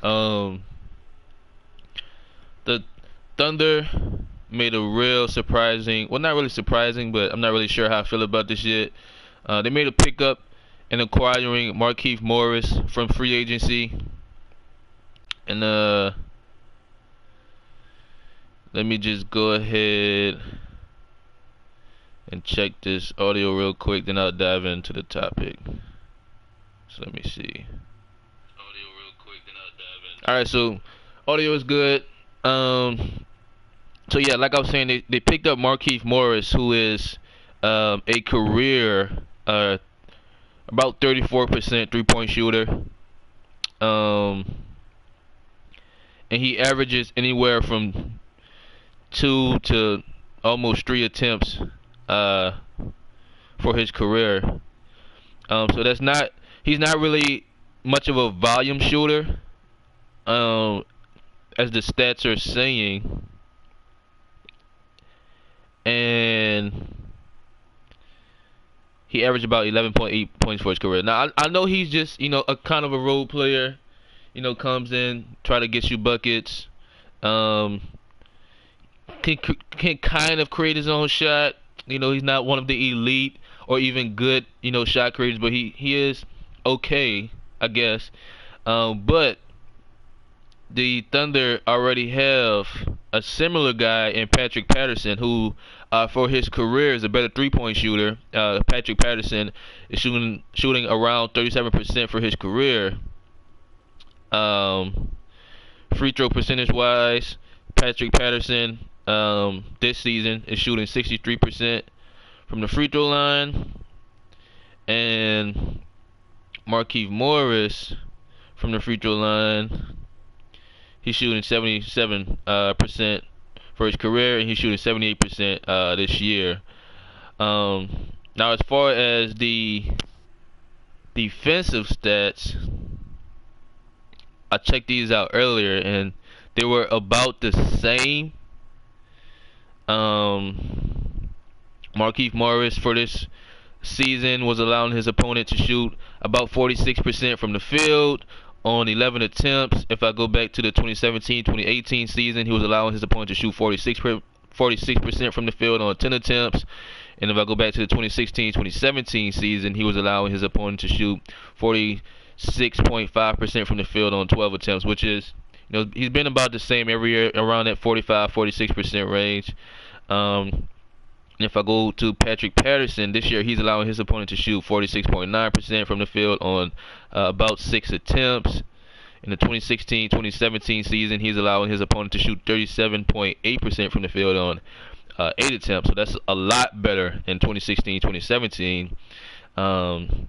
Um, the Thunder made a real surprising, well, not really surprising, but I'm not really sure how I feel about this yet. They made a pickup in acquiring Markieff Morris from free agency, and let me just go ahead and check this audio real quick, then I'll dive into the topic. So let me see. All right, so audio is good. So yeah, like I was saying, they picked up Markieff Morris, who is a career about 34% 3-point shooter. Um, and he averages anywhere from 2 to almost 3 attempts uh, for his career. So that's not he's not really much of a volume shooter, as the stats are saying, and he averaged about 11.8 points for his career. Now I know he's just a kind of a role player. Comes in, try to get you buckets. Um, can kind of create his own shot. He's not one of the elite or even good, shot creators, but he is okay, I guess. But the Thunder already have a similar guy in Patrick Patterson, who, for his career, is a better 3-point shooter. Patrick Patterson is shooting around 37% for his career. Free throw percentage wise, Patrick Patterson this season is shooting 63% from the free throw line, and Markieff Morris from the free throw line, he's shooting 77% for his career, and he's shooting 78% this year. Now, as far as the defensive stats, I checked these out earlier, and they were about the same. Markieff Morris for this season was allowing his opponent to shoot about 46% from the field on 11 attempts. If I go back to the 2017-2018 season, he was allowing his opponent to shoot 46% from the field on 10 attempts. And if I go back to the 2016-2017 season, he was allowing his opponent to shoot 46.5% from the field on 12 attempts, which is, he's been about the same every year, around that 45-46% range. If I go to Patrick Patterson, this year he's allowing his opponent to shoot 46.9% from the field on about 6 attempts. In the 2016-2017 season, he's allowing his opponent to shoot 37.8% from the field on 8 attempts. So that's a lot better in 2016-2017. In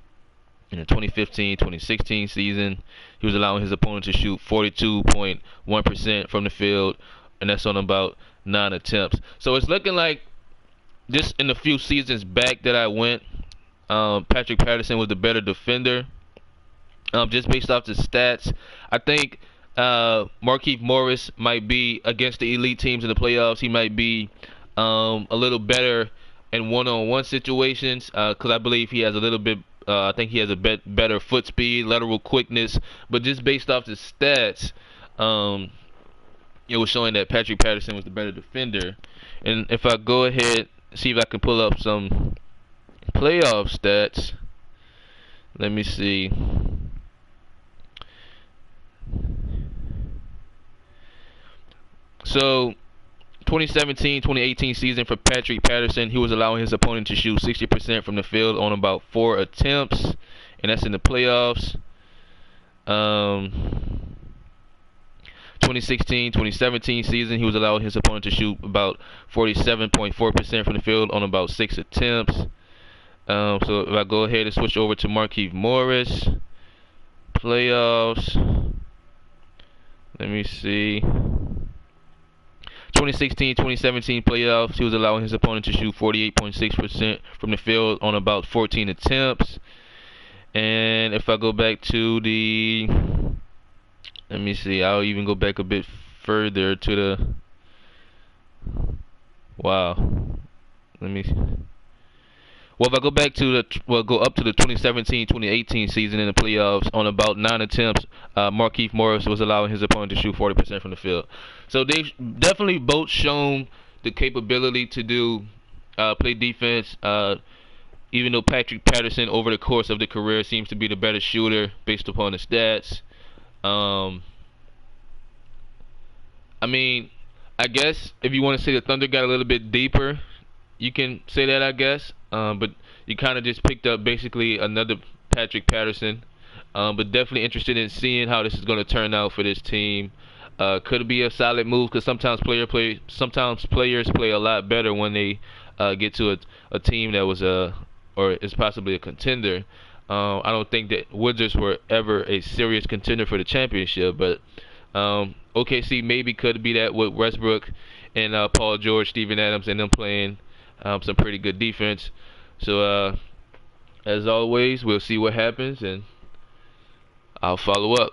the 2015-2016 season, he was allowing his opponent to shoot 42.1% from the field, and that's on about 9 attempts. So it's looking like, just in the few seasons back that I went, Patrick Patterson was the better defender. Just based off the stats, I think Markieff Morris might be, against the elite teams in the playoffs, he might be a little better in one-on-one situations, because I believe he has a little bit. I think he has a better foot speed, lateral quickness. But just based off the stats, it was showing that Patrick Patterson was the better defender. And if I go ahead, see if I can pull up some playoff stats. Let me see. So 2017-2018 season for Patrick Patterson, he was allowing his opponent to shoot 60% from the field on about 4 attempts, and that's in the playoffs. 2016-2017 season, he was allowing his opponent to shoot about 47.4% from the field on about 6 attempts. So if I go ahead and switch over to Markieff Morris, playoffs, let me see. 2016-2017 playoffs, he was allowing his opponent to shoot 48.6% from the field on about 14 attempts. And if I go back to the, let me see, I'll even go back a bit further to the, wow, let me see. Well, if I go back to go up to the 2017-2018 season in the playoffs on about 9 attempts, Markieff Morris was allowing his opponent to shoot 40% from the field. So they've definitely both shown the capability to do play defense. Even though Patrick Patterson over the course of the career seems to be the better shooter based upon the stats. Um, I mean, I guess if you want to say the Thunder got a little bit deeper, you can say that, I guess. But you kind of just picked up basically another Patrick Patterson. But definitely interested in seeing how this is going to turn out for this team. Could it be a solid move? Because sometimes players play a lot better when they get to a team that was or is possibly a contender. I don't think that Wizards were ever a serious contender for the championship, but OKC maybe could be that with Westbrook and Paul George, Steven Adams, and them playing some pretty good defense. So as always, we'll see what happens, and I'll follow up.